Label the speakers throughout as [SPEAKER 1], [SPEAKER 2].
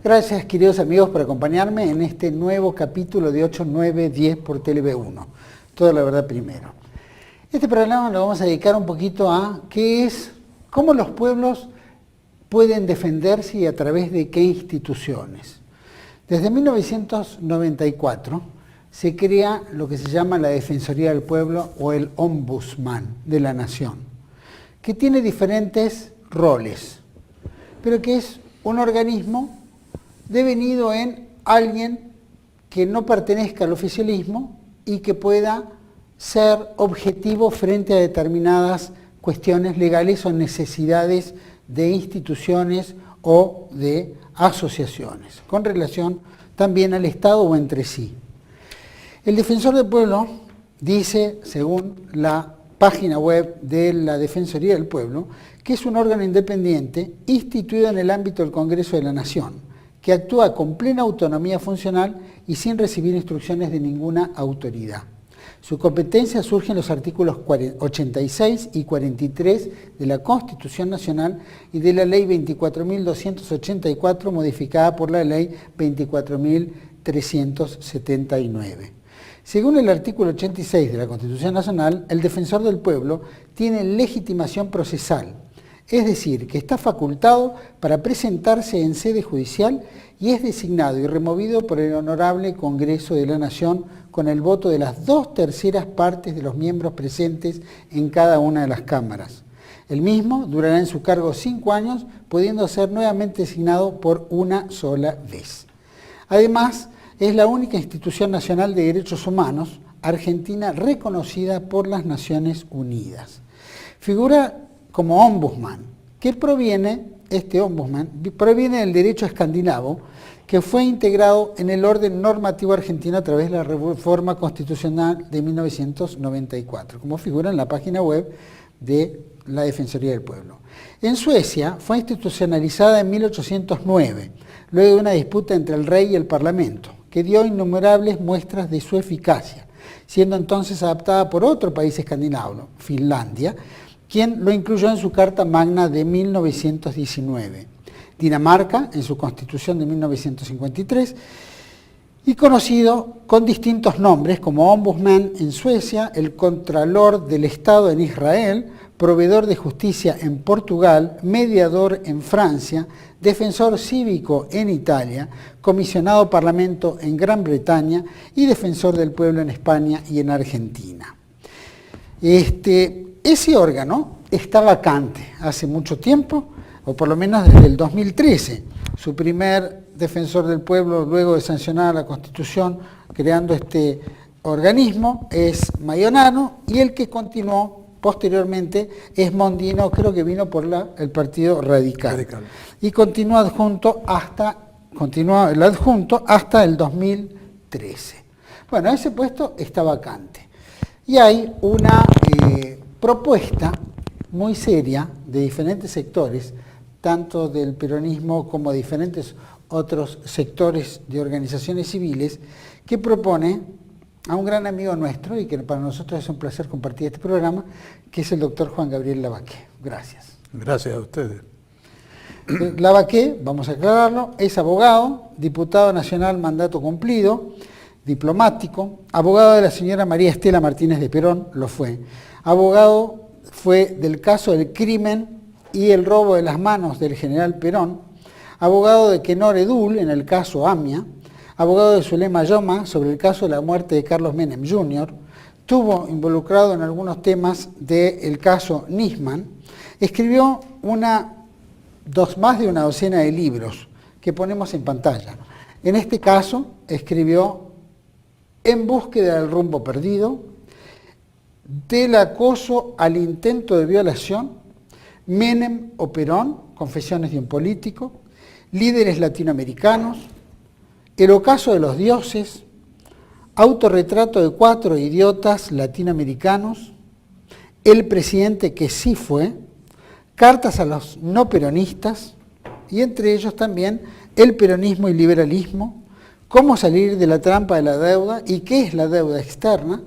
[SPEAKER 1] Gracias, queridos amigos, por acompañarme en este nuevo capítulo de 8, 9, 10 por TLV1. Toda la verdad primero. Este programa lo vamos a dedicar un poquito a cómo los pueblos pueden defenderse y a través de qué instituciones. Desde 1994 se crea lo que se llama la Defensoría del Pueblo o el Ombudsman de la Nación, que tiene diferentes roles, pero que es un organismo devenido en alguien que no pertenezca al oficialismo y que pueda ser objetivo frente a determinadas cuestiones legales o necesidades de instituciones o de asociaciones, con relación también al Estado o entre sí. El Defensor del Pueblo dice, según la página web de la Defensoría del Pueblo, que es un órgano independiente instituido en el ámbito del Congreso de la Nación, que actúa con plena autonomía funcional y sin recibir instrucciones de ninguna autoridad. Su competencia surge en los artículos 86 y 43 de la Constitución Nacional y de la Ley 24.284, modificada por la Ley 24.379. Según el artículo 86 de la Constitución Nacional, el Defensor del Pueblo tiene legitimación procesal, es decir, que está facultado para presentarse en sede judicial y es designado y removido por el Honorable Congreso de la Nación con el voto de las 2/3 partes de los miembros presentes en cada una de las cámaras. El mismo durará en su cargo 5 años, pudiendo ser nuevamente designado por una sola vez. Además, es la única institución nacional de derechos humanos argentina reconocida por las Naciones Unidas. Figura como ombudsman, este ombudsman proviene del derecho escandinavo, que fue integrado en el orden normativo argentino a través de la reforma constitucional de 1994, como figura en la página web de la Defensoría del Pueblo. En Suecia fue institucionalizada en 1809, luego de una disputa entre el rey y el parlamento, que dio innumerables muestras de su eficacia, siendo entonces adaptada por otro país escandinavo, Finlandia, quien lo incluyó en su Carta Magna de 1919. Dinamarca, en su Constitución de 1953, y conocido con distintos nombres como Ombudsman en Suecia, el Contralor del Estado en Israel, Proveedor de Justicia en Portugal, Mediador en Francia, Defensor Cívico en Italia, Comisionado Parlamento en Gran Bretaña y Defensor del Pueblo en España y en Argentina. Ese órgano está vacante hace mucho tiempo, o por lo menos desde el 2013. Su primer defensor del pueblo, luego de sancionar la Constitución, creando este organismo, es Maionano, y el que continuó posteriormente es Mondino, creo que vino por el Partido Radical. Y continúa el adjunto hasta el 2013. Bueno, ese puesto está vacante. Y hay una propuesta muy seria de diferentes sectores, tanto del peronismo como de diferentes otros sectores de organizaciones civiles, que propone a un gran amigo nuestro, y que para nosotros es un placer compartir este programa, que es el doctor Juan Gabriel Lavaqué. Gracias.
[SPEAKER 2] Gracias a ustedes.
[SPEAKER 1] Lavaqué, vamos a aclararlo, es abogado, diputado nacional mandato cumplido, diplomático, abogado de la señora María Estela Martínez de Perón, lo fue. Abogado fue del caso del crimen y el robo de las manos del general Perón, abogado de Kenor Edul en el caso AMIA, abogado de Zulema Yoma sobre el caso de la muerte de Carlos Menem Jr., estuvo involucrado en algunos temas del caso Nisman, escribió más de una docena de libros que ponemos en pantalla. En este caso escribió En búsqueda del rumbo perdido, Del acoso al intento de violación, Menem o Perón, confesiones de un político, Líderes latinoamericanos, El ocaso de los dioses, Autorretrato de 4 idiotas latinoamericanos, El presidente que sí fue, Cartas a los no peronistas, y entre ellos también El peronismo y liberalismo, Cómo salir de la trampa de la deuda y qué es la deuda externa,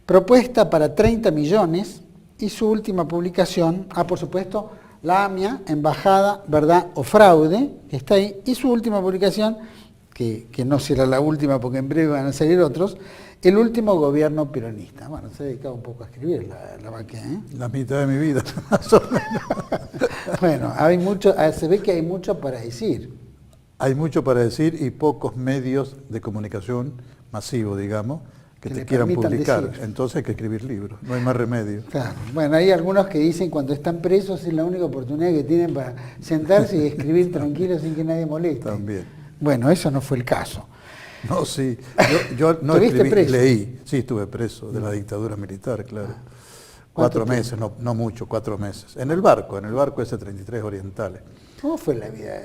[SPEAKER 1] Propuesta para 30 millones, y su última publicación, por supuesto, La AMIA, Embajada, Verdad o Fraude, que está ahí, y su última publicación, que no será la última porque en breve van a salir otros, El último gobierno peronista. Bueno, se ha dedicado un poco a escribir la Baqué, ¿eh?
[SPEAKER 2] La mitad de mi vida, más o menos.
[SPEAKER 1] Bueno, se ve que hay mucho para decir.
[SPEAKER 2] Hay mucho para decir y pocos medios de comunicación masivos, digamos, que te quieran publicar.
[SPEAKER 1] Decir.
[SPEAKER 2] Entonces hay que escribir libros, no hay más remedio.
[SPEAKER 1] Claro. Bueno, hay algunos que dicen cuando están presos es la única oportunidad que tienen para sentarse y escribir tranquilos sin que nadie moleste.
[SPEAKER 2] También.
[SPEAKER 1] Bueno, eso no fue el caso.
[SPEAKER 2] No, sí. Yo no escribí, preso? Leí. Sí, estuve preso de la dictadura militar, claro. 4 meses, no mucho, 4 meses. En el barco S-33 Orientales.
[SPEAKER 1] ¿Cómo fue la vida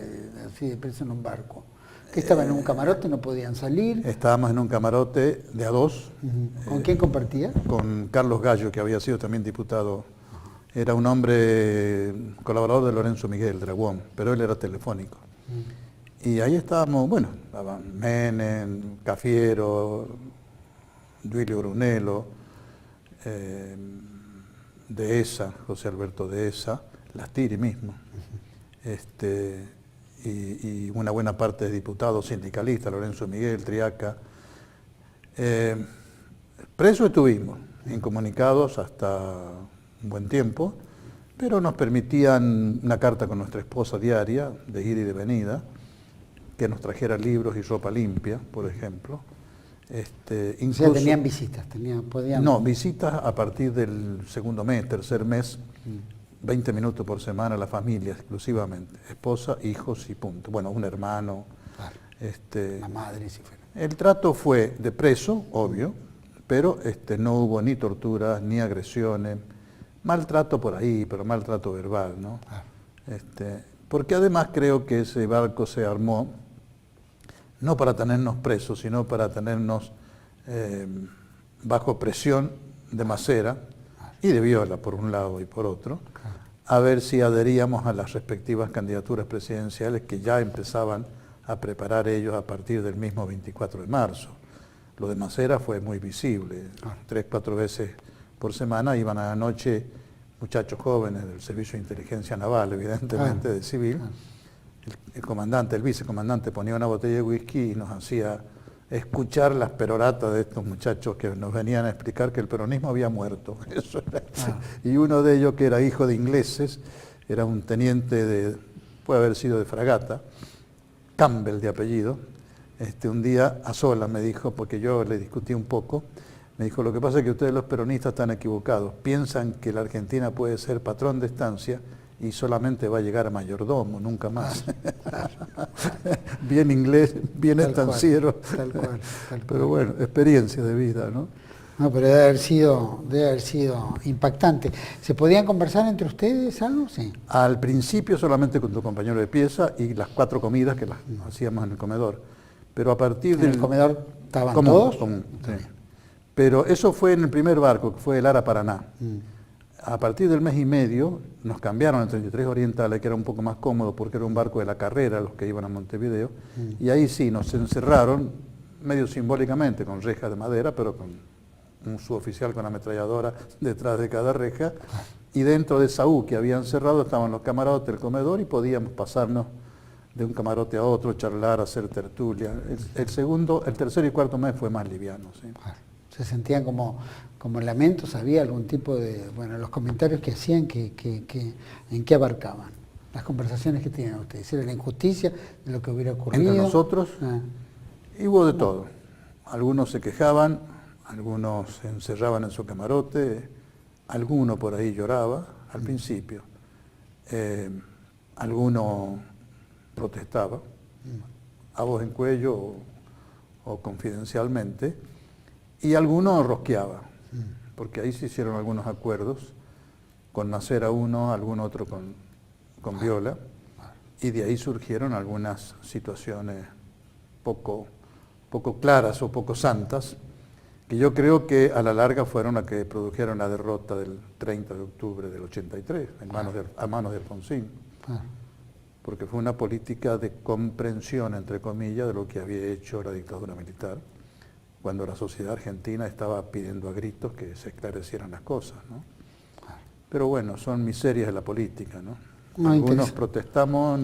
[SPEAKER 1] así de preso en un barco? ¿Que estaban en un camarote, no podían salir?
[SPEAKER 2] Estábamos en un camarote de a 2.
[SPEAKER 1] ¿Con quién compartía?
[SPEAKER 2] Con Carlos Gallo, que había sido también diputado. Era un hombre colaborador de Lorenzo Miguel, Dragón, pero él era telefónico. Y ahí estábamos, bueno, estaban Menem, Cafiero, Duilio Brunello, Dehesa, José Alberto Dehesa, Lastiri mismo, y una buena parte de diputados sindicalistas, Lorenzo Miguel, Triaca. Presos estuvimos, incomunicados hasta un buen tiempo, pero nos permitían una carta con nuestra esposa diaria, de ida y de venida, que nos trajera libros y ropa limpia, por ejemplo.
[SPEAKER 1] Incluso, o sea, tenían visitas, podían...
[SPEAKER 2] No, visitas a partir del segundo mes, tercer mes, 20 minutos por semana, la familia exclusivamente, esposa, hijos y punto. Bueno, un hermano.
[SPEAKER 1] Claro. La madre, si fuera.
[SPEAKER 2] El trato fue de preso, obvio, pero no hubo ni torturas, ni agresiones, maltrato por ahí, pero maltrato verbal, ¿no? Claro. Porque además creo que ese barco se armó no para tenernos presos, sino para tenernos bajo presión de Macera y de Viola, por un lado y por otro, a ver si adheríamos a las respectivas candidaturas presidenciales que ya empezaban a preparar ellos a partir del mismo 24 de marzo. Lo de Macera fue muy visible, 3, 4 veces por semana iban a la noche muchachos jóvenes del Servicio de Inteligencia Naval, evidentemente de civil. El comandante, el vicecomandante ponía una botella de whisky y nos hacía escuchar las peroratas de estos muchachos que nos venían a explicar que el peronismo había muerto. Eso era. Y uno de ellos, que era hijo de ingleses, era un teniente puede haber sido de fragata, Campbell de apellido, un día a solas me dijo, porque yo le discutí un poco, me dijo, lo que pasa es que ustedes los peronistas están equivocados, piensan que la Argentina puede ser patrón de estancia y solamente va a llegar a mayordomo, nunca más. Bien inglés, bien estanciero.
[SPEAKER 1] Tal cual.
[SPEAKER 2] Pero bueno, experiencia de vida, ¿no?
[SPEAKER 1] No, pero debe haber sido impactante. ¿Se podían conversar entre ustedes algo? Sí.
[SPEAKER 2] Al principio solamente con tu compañero de pieza y las 4 comidas que las hacíamos en el comedor. Pero a partir del...
[SPEAKER 1] ¿En el comedor estaban todos?
[SPEAKER 2] Común, sí. Pero eso fue en el primer barco, que fue el Ara Paraná. A partir del mes y medio nos cambiaron al 33 Orientales, que era un poco más cómodo porque era un barco de la carrera, los que iban a Montevideo, y ahí sí nos encerraron, medio simbólicamente, con rejas de madera, pero con un suboficial con ametralladora detrás de cada reja, y dentro de esa U que habían cerrado estaban los camarotes, el comedor, y podíamos pasarnos de un camarote a otro, charlar, hacer tertulia. El tercer y cuarto mes fue más liviano, sí.
[SPEAKER 1] Se sentían como lamentos, había algún tipo de, bueno, los comentarios que hacían, ¿en qué abarcaban? Las conversaciones que tenían ustedes, ¿era la injusticia de lo que hubiera ocurrido?
[SPEAKER 2] Entre nosotros, y hubo de todo. Algunos se quejaban, algunos se encerraban en su camarote, alguno por ahí lloraba al principio, alguno protestaba, a voz en cuello o confidencialmente, y alguno rosqueaba, porque ahí se hicieron algunos acuerdos, con Macera uno, algún otro con Viola, y de ahí surgieron algunas situaciones poco claras o poco santas, que yo creo que a la larga fueron las que produjeron la derrota del 30 de octubre del 83, a manos de Alfonsín. Porque fue una política de comprensión, entre comillas, de lo que había hecho la dictadura militar, cuando la sociedad argentina estaba pidiendo a gritos que se esclarecieran las cosas, ¿no? Pero bueno, son miserias de la política, ¿no?
[SPEAKER 1] No,
[SPEAKER 2] Algunos
[SPEAKER 1] interesa.
[SPEAKER 2] protestamos,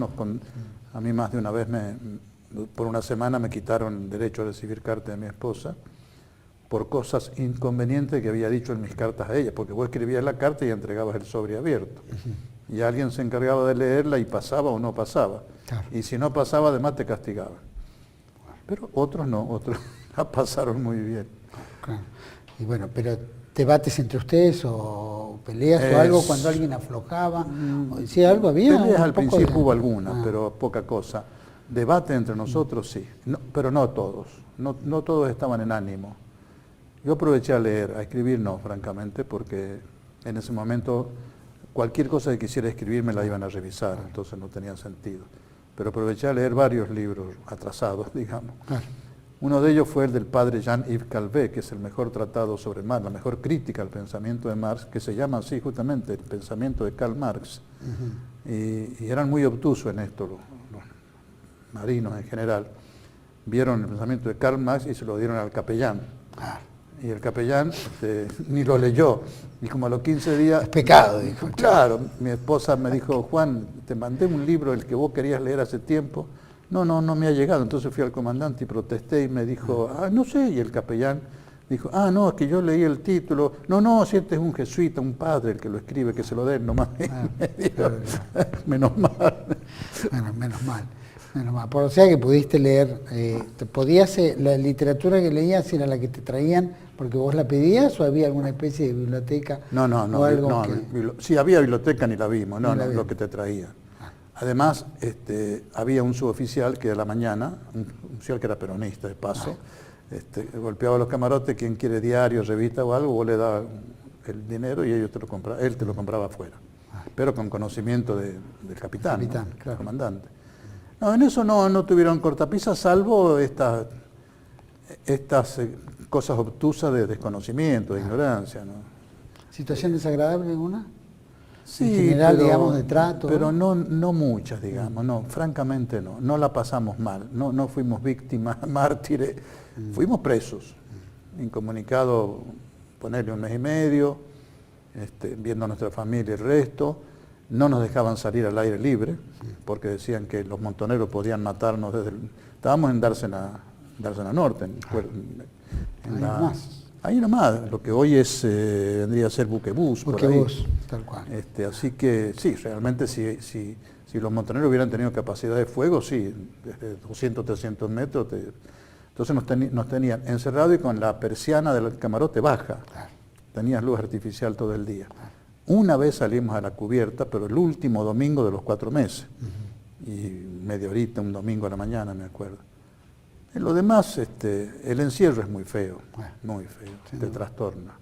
[SPEAKER 2] a mí más de una vez por una semana me quitaron el derecho a recibir cartas de mi esposa por cosas inconvenientes que había dicho en mis cartas a ella, porque vos escribías la carta y entregabas el sobre abierto. Y alguien se encargaba de leerla y pasaba o no pasaba.
[SPEAKER 1] Claro.
[SPEAKER 2] Y si no pasaba, además te castigaba. Pero otros no, otros la pasaron muy bien.
[SPEAKER 1] Claro. Y bueno, pero debates entre ustedes o peleas o algo cuando alguien aflojaba, o decía algo, había
[SPEAKER 2] Peleas
[SPEAKER 1] un
[SPEAKER 2] al
[SPEAKER 1] poco
[SPEAKER 2] principio
[SPEAKER 1] de-
[SPEAKER 2] hubo algunas,
[SPEAKER 1] Ah,
[SPEAKER 2] pero poca cosa. Debate entre nosotros sí, pero no todos. No todos estaban en ánimo. Yo aproveché a leer, a escribir no, francamente, porque en ese momento cualquier cosa que quisiera escribir me la iban a revisar, entonces no tenía sentido. Pero aproveché a leer varios libros atrasados, digamos.
[SPEAKER 1] claro.
[SPEAKER 2] Uno de ellos fue el del padre Jean-Yves Calvet, que es el mejor tratado sobre Marx, la mejor crítica al pensamiento de Marx, que se llama así justamente el pensamiento de Karl Marx. Y eran muy obtusos en esto los marinos en general. Vieron el pensamiento de Karl Marx y se lo dieron al capellán.
[SPEAKER 1] Claro.
[SPEAKER 2] Y el capellán ni lo leyó. Y como a los 15 días...
[SPEAKER 1] Es pecado, dijo.
[SPEAKER 2] Claro, mi esposa me dijo, Juan, te mandé un libro, el que vos querías leer hace tiempo. No me ha llegado. Entonces fui al comandante y protesté y me dijo, no sé. Y el capellán dijo, no, es que yo leí el título. No, si este es un jesuita, un padre el que lo escribe, que se lo den nomás.
[SPEAKER 1] Claro.
[SPEAKER 2] Menos mal.
[SPEAKER 1] Bueno, menos mal. Menos mal. Por o sea que pudiste leer, la literatura que leías era la que te traían porque vos la pedías o había alguna especie de biblioteca
[SPEAKER 2] No,
[SPEAKER 1] o algo que...
[SPEAKER 2] sí había biblioteca, ni la vimos,
[SPEAKER 1] Ni la
[SPEAKER 2] lo
[SPEAKER 1] vimos.
[SPEAKER 2] que te traía. Además, había un suboficial que a la mañana, un oficial que era peronista de paso, golpeaba los camarotes, quien quiere diario, revista o algo, vos le dabas el dinero y él te lo compraba afuera, pero con conocimiento del capitán, ¿no?
[SPEAKER 1] Capitán, claro.
[SPEAKER 2] Comandante. No, en eso no tuvieron cortapisas, salvo estas cosas obtusas de desconocimiento, de ignorancia, ¿no?
[SPEAKER 1] ¿Situación desagradable alguna?
[SPEAKER 2] Sí,
[SPEAKER 1] en general, digamos, de trato.
[SPEAKER 2] pero no muchas, digamos, no, francamente no la pasamos mal, no fuimos víctimas, mártires, fuimos presos, incomunicados, ponerle 1 mes y medio, viendo a nuestra familia el resto, no nos dejaban salir al aire libre, porque decían que los montoneros podían matarnos estábamos en Dársena Norte, ahí nomás, lo que hoy vendría a ser Buquebús.
[SPEAKER 1] Buquebús, tal cual.
[SPEAKER 2] Así que sí, realmente si los montoneros hubieran tenido capacidad de fuego, sí, desde 200, 300 metros, entonces nos tenían encerrados y con la persiana del camarote baja.
[SPEAKER 1] Claro.
[SPEAKER 2] Tenías luz artificial todo el día. Una vez salimos a la cubierta, pero el último domingo de los 4 meses. Y media horita, un domingo a la mañana, me acuerdo. En lo demás, el encierro es muy feo, te trastorna.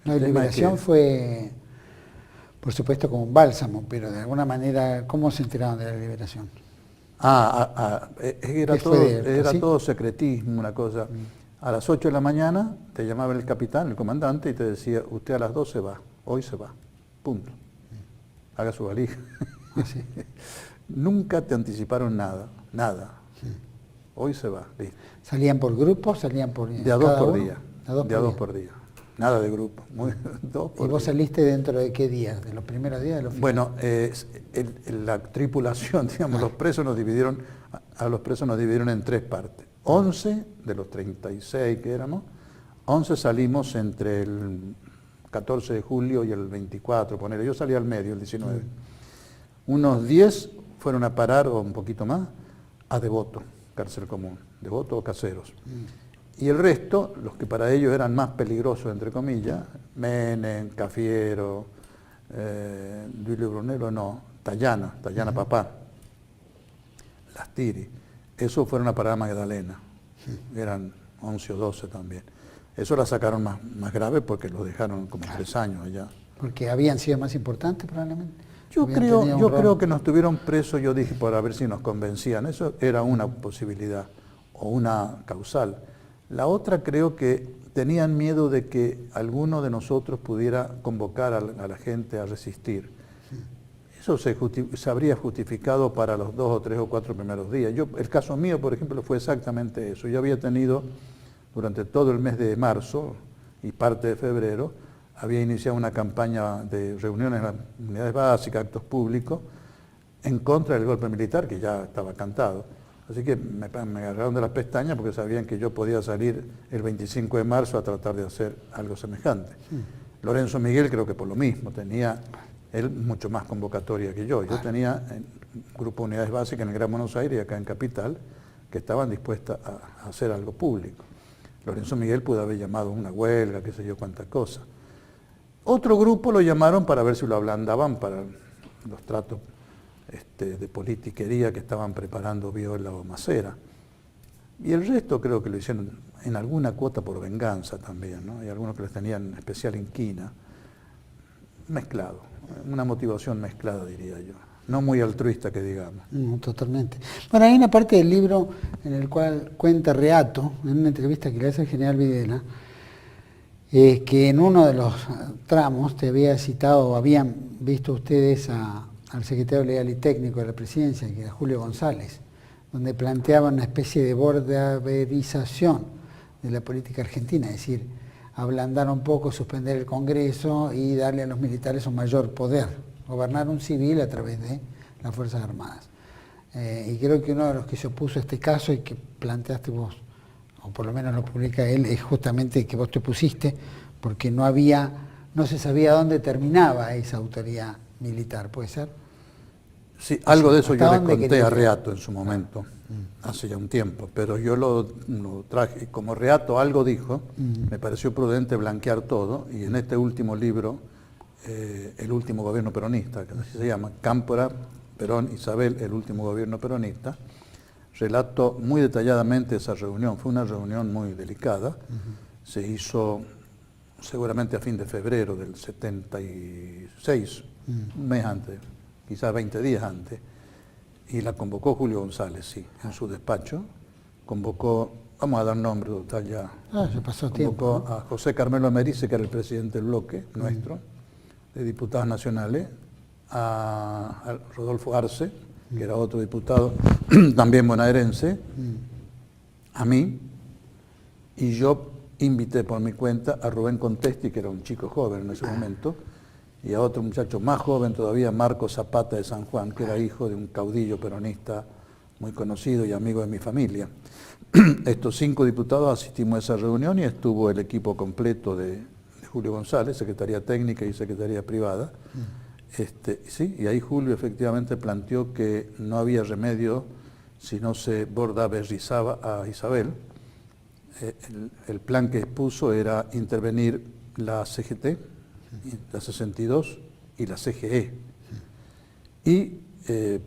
[SPEAKER 1] La
[SPEAKER 2] El tema es
[SPEAKER 1] liberación
[SPEAKER 2] que-
[SPEAKER 1] fue, por supuesto, como un bálsamo, pero de alguna manera, ¿cómo se enteraron de la liberación?
[SPEAKER 2] Era
[SPEAKER 1] ¿Qué fue así?
[SPEAKER 2] todo secretismo, una cosa. A las 8 de la mañana te llamaba el capitán, el comandante, y te decía, usted a las 12 va, hoy se va, punto. Haga su valija.
[SPEAKER 1] Así.
[SPEAKER 2] Nunca te anticiparon nada. Hoy se va, listo.
[SPEAKER 1] ¿Salían por grupos? ¿Salían por
[SPEAKER 2] De a 2
[SPEAKER 1] cada
[SPEAKER 2] por
[SPEAKER 1] uno?
[SPEAKER 2] día.
[SPEAKER 1] De a dos
[SPEAKER 2] por día. Nada de grupo. 2
[SPEAKER 1] ¿Y
[SPEAKER 2] por
[SPEAKER 1] vos
[SPEAKER 2] día.
[SPEAKER 1] saliste dentro de qué días? ¿De los primeros días de los finales?
[SPEAKER 2] Bueno, la tripulación, digamos, los presos a los presos nos dividieron en 3 partes. 11 de los 36 que éramos, 11 salimos entre el 14 de julio y el 24, ponele. Yo salí al medio, el 19. Unos 10 fueron a parar, o un poquito más, a Devoto, cárcel común, Devoto o Caseros. Y el resto, los que para ellos eran más peligrosos, entre comillas, Menem, Cafiero, Duilio Brunello, Tallana Papá, Las Tiri, esos fueron a parar a Magdalena, eran 11 o 12 también. Eso la sacaron más grave porque los dejaron como 3 años allá.
[SPEAKER 1] Porque habían sido más importantes probablemente.
[SPEAKER 2] Yo
[SPEAKER 1] Habían tenido un rol.
[SPEAKER 2] creo que nos tuvieron presos, yo dije, para ver si nos convencían. Eso era una posibilidad o una causal. La otra creo que tenían miedo de que alguno de nosotros pudiera convocar a la gente a resistir. Eso se habría justificado para los 2 o 3 o 4 primeros días. El caso mío, por ejemplo, fue exactamente eso. Yo había tenido durante todo el mes de marzo y parte de febrero había iniciado una campaña de reuniones en las unidades básicas, actos públicos, en contra del golpe militar, que ya estaba cantado. Así que me agarraron de las pestañas porque sabían que yo podía salir el 25 de marzo a tratar de hacer algo semejante. Lorenzo Miguel creo que por lo mismo, tenía él mucho más convocatoria que yo. Yo tenía un grupo de unidades básicas en el Gran Buenos Aires y acá en Capital que estaban dispuestas a hacer algo público. Lorenzo Miguel pudo haber llamado a una huelga, qué sé yo, cuántas cosas. Otro grupo lo llamaron para ver si lo ablandaban para los tratos de politiquería que estaban preparando Viola o Macera. Y el resto creo que lo hicieron en alguna cuota por venganza también, ¿no? Hay algunos que les tenían especial inquina. Mezclado, una motivación mezclada, diría yo. No muy altruista, que digamos.
[SPEAKER 1] Totalmente. Bueno, hay una parte del libro en el cual cuenta Reato, en una entrevista que le hace el general Videla, que en uno de los tramos te había citado, o habían visto ustedes al secretario legal y técnico de la presidencia, que era Julio González, donde planteaba una especie de bordaverización de la política argentina, es decir, ablandar un poco, suspender el Congreso y darle a los militares un mayor poder, gobernar un civil a través de las Fuerzas Armadas. Y creo que uno de los que se opuso a este caso y que planteaste vos, o por lo menos lo publica él, es justamente que vos te pusiste, porque no se sabía dónde terminaba esa autoridad militar, ¿puede ser?
[SPEAKER 2] Sí, algo de eso yo le conté a Reato en su momento, hace ya un tiempo, pero yo lo traje, como Reato algo dijo, me pareció prudente blanquear todo, y en este último libro, El último gobierno peronista, que así se llama, Cámpora, Perón, Isabel, el último gobierno peronista, relato muy detalladamente esa reunión. Fue una reunión muy delicada, se hizo seguramente a fin de febrero del 76, un mes antes, quizás 20 días antes, y la convocó Julio González, sí, en su despacho. Convocó, vamos a dar nombre total ya,
[SPEAKER 1] ya pasó tiempo,
[SPEAKER 2] convocó a José Carmelo Americe, que era el presidente del bloque nuestro, de diputados nacionales, a Rodolfo Arce, que era otro diputado, también bonaerense, a mí, y yo invité por mi cuenta a Rubén Contesti, que era un chico joven en ese momento, y a otro muchacho más joven todavía, Marco Zapata de San Juan, que era hijo de un caudillo peronista muy conocido y amigo de mi familia. Estos 5 diputados asistimos a esa reunión y estuvo el equipo completo de Julio González, Secretaría Técnica y Secretaría Privada. Sí, y ahí Julio efectivamente planteó que no había remedio si no se bordaberrizaba a Isabel. El plan que expuso era intervenir la CGT, la 62 y la CGE, y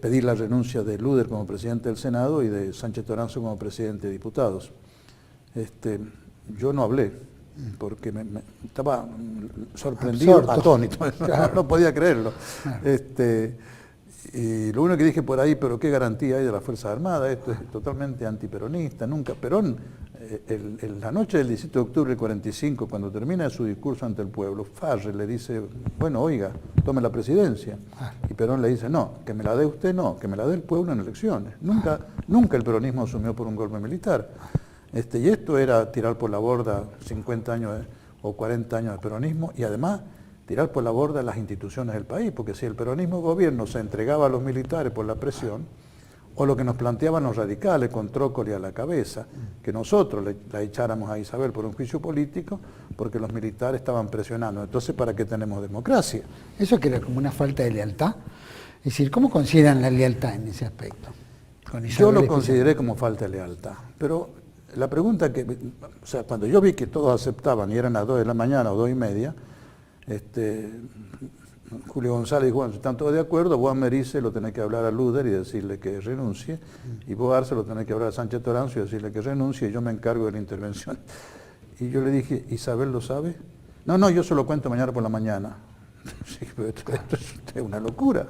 [SPEAKER 2] pedir la renuncia de Luder como presidente del Senado y de Sánchez Toranzo como presidente de diputados. Yo no hablé, porque me estaba sorprendido,
[SPEAKER 1] absorto,
[SPEAKER 2] atónito,
[SPEAKER 1] claro.
[SPEAKER 2] no podía creerlo.
[SPEAKER 1] Claro.
[SPEAKER 2] Y lo único que dije por ahí, pero qué garantía hay de las Fuerzas Armadas, esto es totalmente antiperonista, nunca. Perón, la noche del 17 de octubre del 45, cuando termina su discurso ante el pueblo, Farre le dice, bueno, oiga, tome la presidencia. Y Perón le dice, no, que me la dé usted, no, que me la dé el pueblo en elecciones. Nunca el peronismo asumió por un golpe militar. Y esto era tirar por la borda 50 años o 40 años de peronismo, y además tirar por la borda las instituciones del país, porque si el peronismo gobierno se entregaba a los militares por la presión, o lo que nos planteaban los radicales con Trócoli a la cabeza, que nosotros la echáramos a Isabel por un juicio político, porque los militares estaban presionando. Entonces, ¿para qué tenemos democracia?
[SPEAKER 1] Eso que era como una falta de lealtad. Es decir, ¿cómo consideran la lealtad en ese aspecto?
[SPEAKER 2] Yo lo consideré como falta de lealtad, pero la pregunta o sea, cuando yo vi que todos aceptaban y eran las 2 de la mañana o 2:30, Julio González dijo, bueno, si están todos de acuerdo, vos a Merice lo tenés que hablar a Luder y decirle que renuncie, y vos a Arce lo tenés que hablar a Sánchez Toranzo y decirle que renuncie, y yo me encargo de la intervención. Y yo le dije, ¿Isabel lo sabe? No, yo se lo cuento mañana por la mañana. Sí, pero esto es una locura.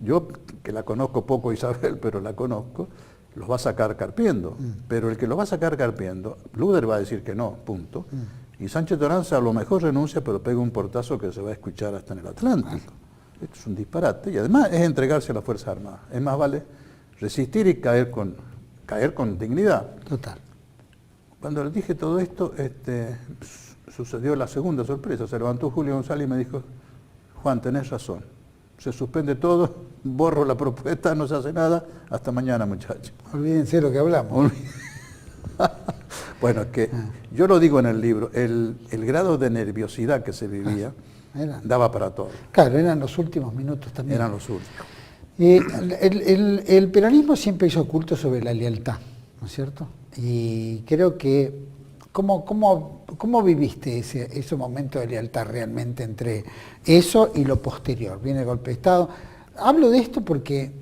[SPEAKER 2] Yo, que la conozco poco Isabel, pero la conozco, los va a sacar carpiendo. Pero el que los va a sacar carpiendo, Luder va a decir que no, punto. Y Sánchez Toranzo a lo mejor renuncia, pero pega un portazo que se va a escuchar hasta en el Atlántico. Esto es un disparate, y además es entregarse a las Fuerzas Armadas. Es más vale resistir y caer con dignidad.
[SPEAKER 1] Total.
[SPEAKER 2] Cuando les dije todo esto, sucedió la segunda sorpresa. Se levantó Julio González y me dijo, Juan, tenés razón. Se suspende todo, borro la propuesta, no se hace nada. Hasta mañana, muchachos.
[SPEAKER 1] Olvídense lo que hablamos.
[SPEAKER 2] Bueno, es que yo lo digo en el libro, el grado de nerviosidad que se vivía daba para todo.
[SPEAKER 1] Claro, eran los últimos minutos también.
[SPEAKER 2] Eran los últimos.
[SPEAKER 1] El peronismo siempre hizo culto sobre la lealtad, ¿no es cierto? Y creo que, ¿cómo viviste ese momento de lealtad realmente entre eso y lo posterior? Viene el golpe de Estado. Hablo de esto porque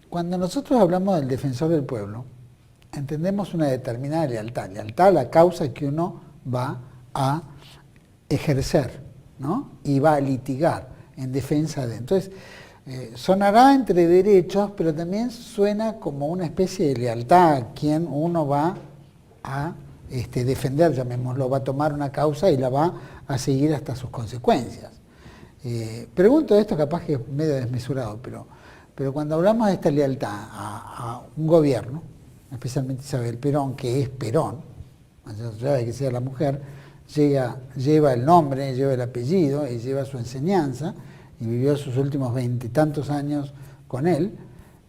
[SPEAKER 1] cuando nosotros hablamos del defensor del pueblo, entendemos una determinada lealtad a la causa que uno va a ejercer, ¿no? Y va a litigar en defensa de. Entonces, sonará entre derechos, pero también suena como una especie de lealtad a quien uno va a defender, llamémoslo, va a tomar una causa y la va a seguir hasta sus consecuencias. Pregunto esto, capaz que es medio desmesurado, pero cuando hablamos de esta lealtad a un gobierno, especialmente Isabel Perón, que es Perón, más allá de que sea la mujer, lleva el nombre, lleva el apellido y lleva su enseñanza, y vivió sus últimos 20 y tantos años con él,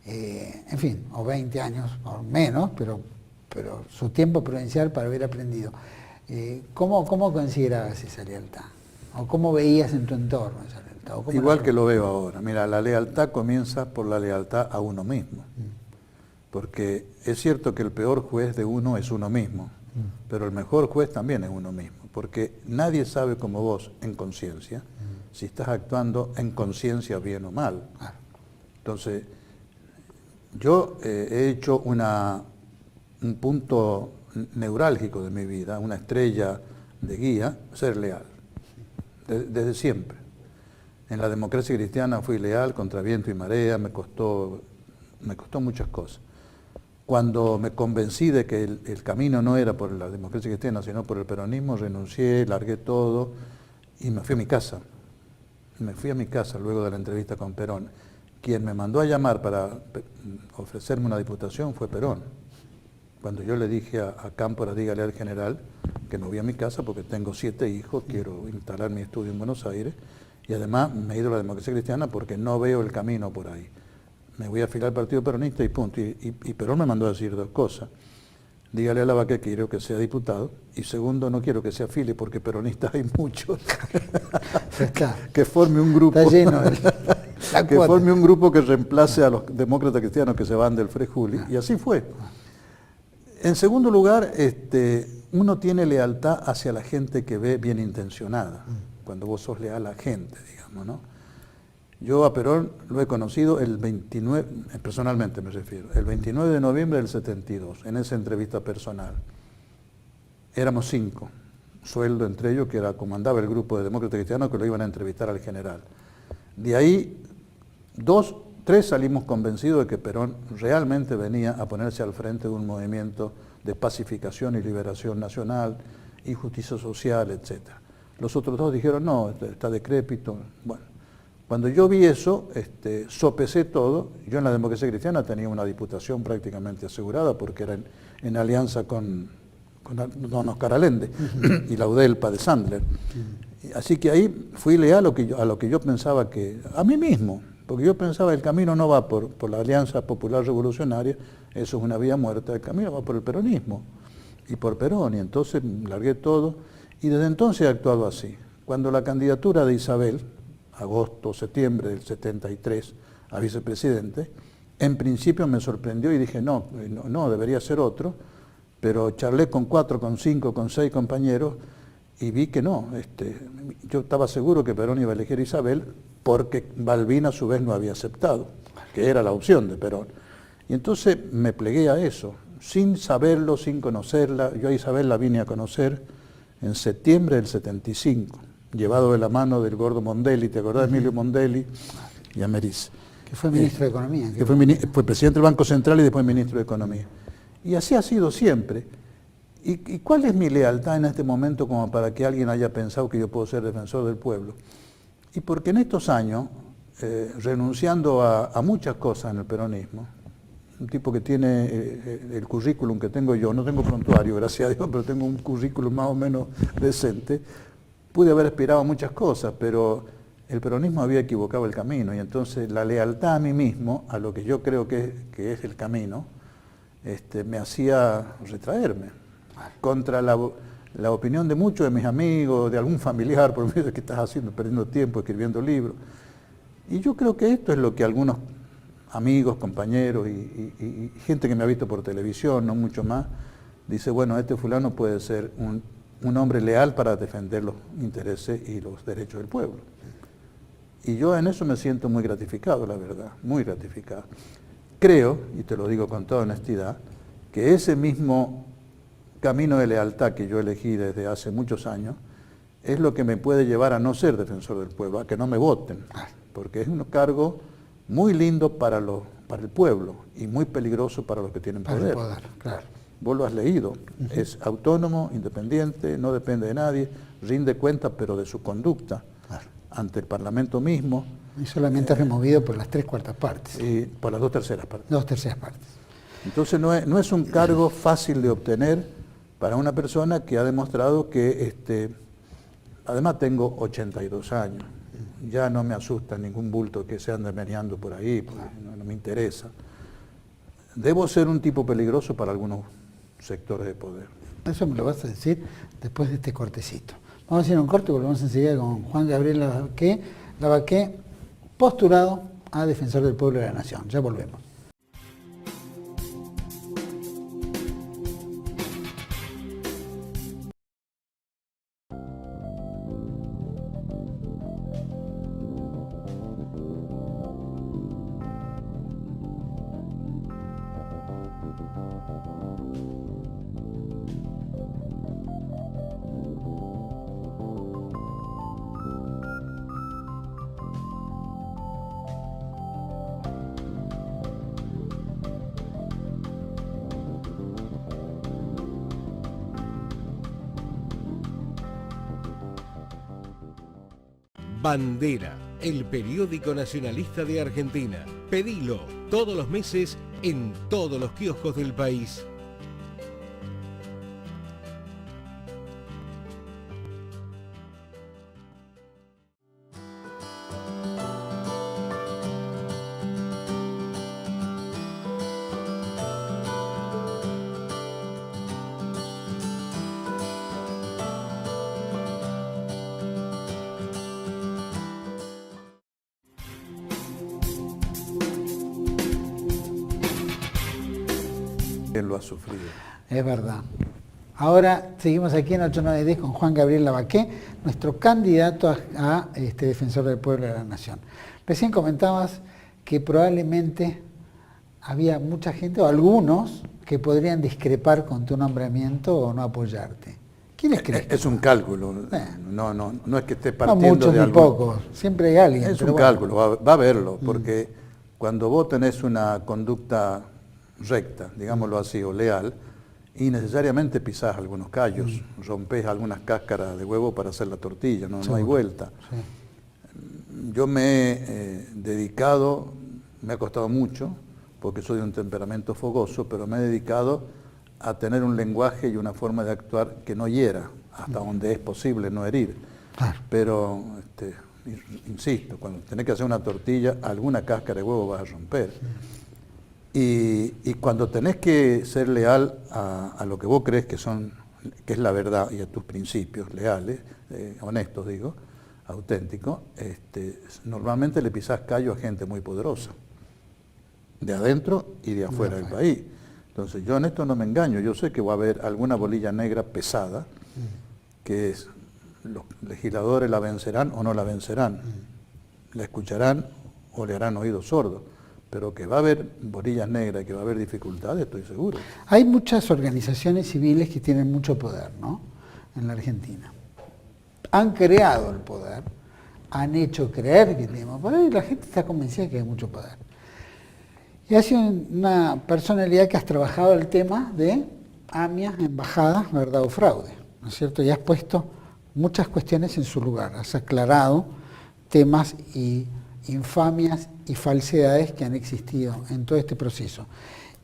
[SPEAKER 1] en fin, o 20 años o menos, pero su tiempo prudencial para haber aprendido. ¿Cómo considerabas esa lealtad? ¿O cómo veías en tu entorno esa lealtad?
[SPEAKER 2] Igual que lo veo ahora. Mira, la lealtad comienza por la lealtad a uno mismo. Porque es cierto que el peor juez de uno es uno mismo, pero el mejor juez también es uno mismo, porque nadie sabe como vos, en conciencia, si estás actuando en conciencia bien o mal. Entonces, yo he hecho un punto neurálgico de mi vida, una estrella de guía, ser leal, desde siempre. En la democracia cristiana fui leal contra viento y marea, me costó muchas cosas. Cuando me convencí de que el camino no era por la democracia cristiana, sino por el peronismo, renuncié, largué todo y me fui a mi casa. Me fui a mi casa luego de la entrevista con Perón. Quien me mandó a llamar para ofrecerme una diputación fue Perón. Cuando yo le dije a Cámpora, dígale al general que me voy a mi casa porque tengo 7 hijos, quiero instalar mi estudio en Buenos Aires y además me he ido a la democracia cristiana porque no veo el camino por ahí. Me voy a afiliar al Partido Peronista y punto. Y Perón me mandó a decir 2 cosas. Dígale a Lava que quiero que sea diputado y segundo, no quiero que se afile porque peronistas hay muchos. Que forme un grupo.
[SPEAKER 1] Está lleno.
[SPEAKER 2] Que forme un grupo que reemplace a los demócratas cristianos que se van del Frei Juli. Y así fue. En segundo lugar, uno tiene lealtad hacia la gente que ve bien intencionada. Cuando vos sos leal a la gente, digamos, ¿no? Yo a Perón lo he conocido el 29, personalmente me refiero, el 29 de noviembre del 72, en esa entrevista personal. Éramos 5, sueldo entre ellos, que comandaba el grupo de demócratas cristianos que lo iban a entrevistar al general. De ahí, 2, 3 salimos convencidos de que Perón realmente venía a ponerse al frente de un movimiento de pacificación y liberación nacional y justicia social, etc. Los otros 2 dijeron, no, está decrépito. Bueno. Cuando yo vi eso, sopesé todo. Yo en la democracia cristiana tenía una diputación prácticamente asegurada porque era en alianza con don Oscar Allende y la UDELPA de Sandler. Así que ahí fui leal a lo que yo pensaba a mí mismo, porque yo pensaba el camino no va por la Alianza Popular Revolucionaria, eso es una vía muerta, el camino va por el peronismo y por Perón, y entonces largué todo y desde entonces he actuado así. Cuando la candidatura de Isabel, agosto, septiembre del 73, a vicepresidente, en principio me sorprendió y dije, no, debería ser otro, pero charlé con 4, con 5, con 6 compañeros y vi que no. Yo estaba seguro que Perón iba a elegir a Isabel porque Balbín a su vez no había aceptado, que era la opción de Perón. Y entonces me plegué a eso, sin saberlo, sin conocerla. Yo a Isabel la vine a conocer en septiembre del 75. Llevado de la mano del gordo Mondelli, ¿te acordás de Emilio Mondelli? Y Ameris.
[SPEAKER 1] Que fue ministro de Economía.
[SPEAKER 2] Que fue presidente del Banco Central y después ministro de Economía. Y así ha sido siempre. ¿Y cuál es mi lealtad en este momento como para que alguien haya pensado que yo puedo ser defensor del pueblo? Y porque en estos años, renunciando a muchas cosas en el peronismo, un tipo que tiene el currículum que tengo yo, no tengo prontuario, gracias a Dios, pero tengo un currículum más o menos decente, pude haber aspirado a muchas cosas, pero el peronismo había equivocado el camino, y entonces la lealtad a mí mismo, a lo que yo creo que es el camino, me hacía retraerme contra la opinión de muchos de mis amigos, de algún familiar, por medio de que estás haciendo, perdiendo tiempo, escribiendo libros. Y yo creo que esto es lo que algunos amigos, compañeros y gente que me ha visto por televisión, no mucho más, dice, bueno, este fulano puede ser un hombre leal para defender los intereses y los derechos del pueblo. Y yo en eso me siento muy gratificado, la verdad, muy gratificado. Creo, y te lo digo con toda honestidad, que ese mismo camino de lealtad que yo elegí desde hace muchos años es lo que me puede llevar a no ser defensor del pueblo, a que no me voten, porque es un cargo muy lindo para el pueblo y muy peligroso para los que tienen poder.
[SPEAKER 1] Para el poder, claro.
[SPEAKER 2] Vos lo has leído, es autónomo, independiente, no depende de nadie, rinde cuenta pero de su conducta ante el Parlamento mismo.
[SPEAKER 1] Y solamente removido por las 3/4 partes.
[SPEAKER 2] Y por las 2/3 partes.
[SPEAKER 1] 2/3 partes.
[SPEAKER 2] Entonces no es un cargo fácil de obtener para una persona que ha demostrado que, además tengo 82 años, ya no me asusta ningún bulto que se ande meneando por ahí, porque no me interesa. Debo ser un tipo peligroso para algunos sectores de poder.
[SPEAKER 1] Eso me lo vas a decir después de este cortecito. Vamos a hacer un corte y volvemos enseguida con Juan Gabriel Lavaqué, postulado a defensor del pueblo y de la nación. Ya volvemos.
[SPEAKER 3] Bandera, el periódico nacionalista de Argentina. Pedilo todos los meses en todos los kioscos del país.
[SPEAKER 2] ¿Quién lo ha sufrido?
[SPEAKER 1] Es verdad. Ahora seguimos aquí en 890 con Juan Gabriel Lavaqué, nuestro candidato a defensor del pueblo y de la nación. Recién comentabas que probablemente había mucha gente, o algunos, que podrían discrepar con tu nombramiento o no apoyarte. ¿Quiénes crees?
[SPEAKER 2] Es un cálculo, no es que esté
[SPEAKER 1] No
[SPEAKER 2] partiendo
[SPEAKER 1] muchos
[SPEAKER 2] de
[SPEAKER 1] ni
[SPEAKER 2] algún...
[SPEAKER 1] pocos, siempre hay alguien.
[SPEAKER 2] Es
[SPEAKER 1] pero
[SPEAKER 2] un
[SPEAKER 1] bueno.
[SPEAKER 2] cálculo, va a haberlo, porque cuando vos tenés una conducta recta, digámoslo así, o leal, y necesariamente pisás algunos callos, rompés algunas cáscaras de huevo para hacer la tortilla, no hay vuelta. Sí. Yo me he dedicado, me ha costado mucho, porque soy de un temperamento fogoso, pero me he dedicado a tener un lenguaje y una forma de actuar que no hiera, hasta donde es posible no herir. Claro. Pero, insisto, cuando tenés que hacer una tortilla, alguna cáscara de huevo vas a romper. Y cuando tenés que ser leal a lo que vos crees que es la verdad, y a tus principios leales, honestos digo, auténticos, normalmente le pisás callo a gente muy poderosa, de adentro y de afuera del país. Entonces yo en esto no me engaño, yo sé que va a haber alguna bolilla negra pesada, que los legisladores la vencerán o no la vencerán, la escucharán o le harán oídos sordos. Pero que va a haber borillas negras, que va a haber dificultades, estoy seguro.
[SPEAKER 1] Hay muchas organizaciones civiles que tienen mucho poder, ¿no?, en la Argentina. Han creado el poder, han hecho creer que tenemos poder y la gente está convencida de que hay mucho poder. Y ha sido una personalidad que has trabajado el tema de AMIA, embajadas, verdad o fraude, ¿no es cierto? Y has puesto muchas cuestiones en su lugar, has aclarado temas y infamias y falsedades que han existido en todo este proceso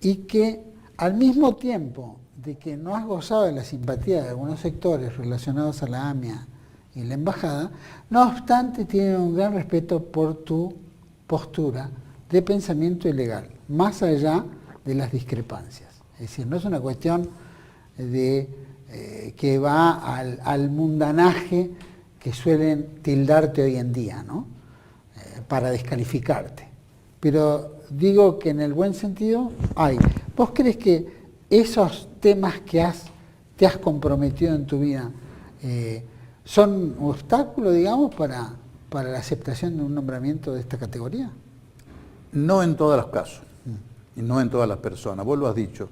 [SPEAKER 1] y que al mismo tiempo de que no has gozado de la simpatía de algunos sectores relacionados a la AMIA y la embajada, no obstante tienen un gran respeto por tu postura de pensamiento ilegal, más allá de las discrepancias. Es decir, no es una cuestión de que va al mundanaje que suelen tildarte hoy en día, ¿no? Para descalificarte. Pero digo que en el buen sentido hay. ¿Vos crees que esos temas que te has comprometido en tu vida son un obstáculo, digamos, para la aceptación de un nombramiento de esta categoría?
[SPEAKER 2] No en todos los casos, y no en todas las personas. Vos lo has dicho.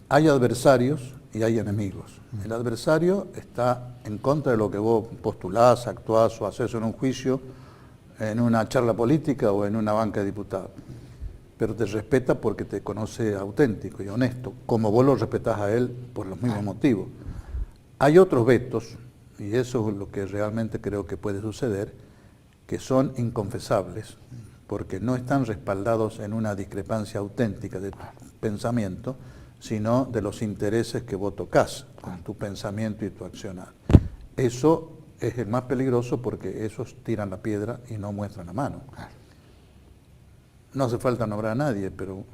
[SPEAKER 2] Hay adversarios y hay enemigos. El adversario está en contra de lo que vos postulás, actuás o haces en un juicio, en una charla política o en una banca de diputados. Pero te respeta porque te conoce auténtico y honesto, como vos lo respetás a él por los mismos motivos. Hay otros vetos, y eso es lo que realmente creo que puede suceder, que son inconfesables, porque no están respaldados en una discrepancia auténtica de tu pensamiento, sino de los intereses que vos tocas con tu pensamiento y tu accionar. Eso es el más peligroso porque esos tiran la piedra y no muestran la mano. No hace falta nombrar a nadie, pero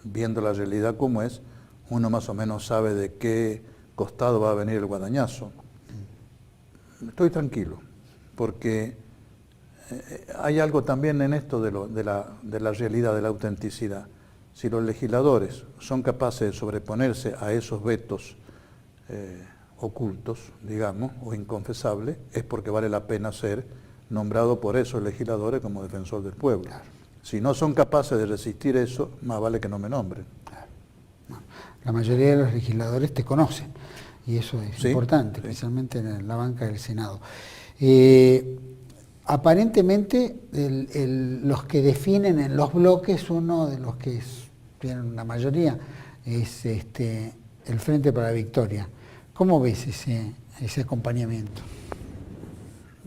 [SPEAKER 2] viendo la realidad como es, uno más o menos sabe de qué costado va a venir el guadañazo. Estoy tranquilo, porque hay algo también en esto de la realidad, de la autenticidad. Si los legisladores son capaces de sobreponerse a esos vetos ocultos, digamos, o inconfesables, es porque vale la pena ser nombrado por esos legisladores como defensor del pueblo. Claro. Si no son capaces de resistir eso, más vale que no me nombren.
[SPEAKER 1] Claro. Bueno, la mayoría de los legisladores te conocen, y eso es importante, especialmente en la banca del Senado. Aparentemente, los que definen en los bloques, uno de los que tienen una mayoría, es el Frente para la Victoria. ¿Cómo ves ese acompañamiento?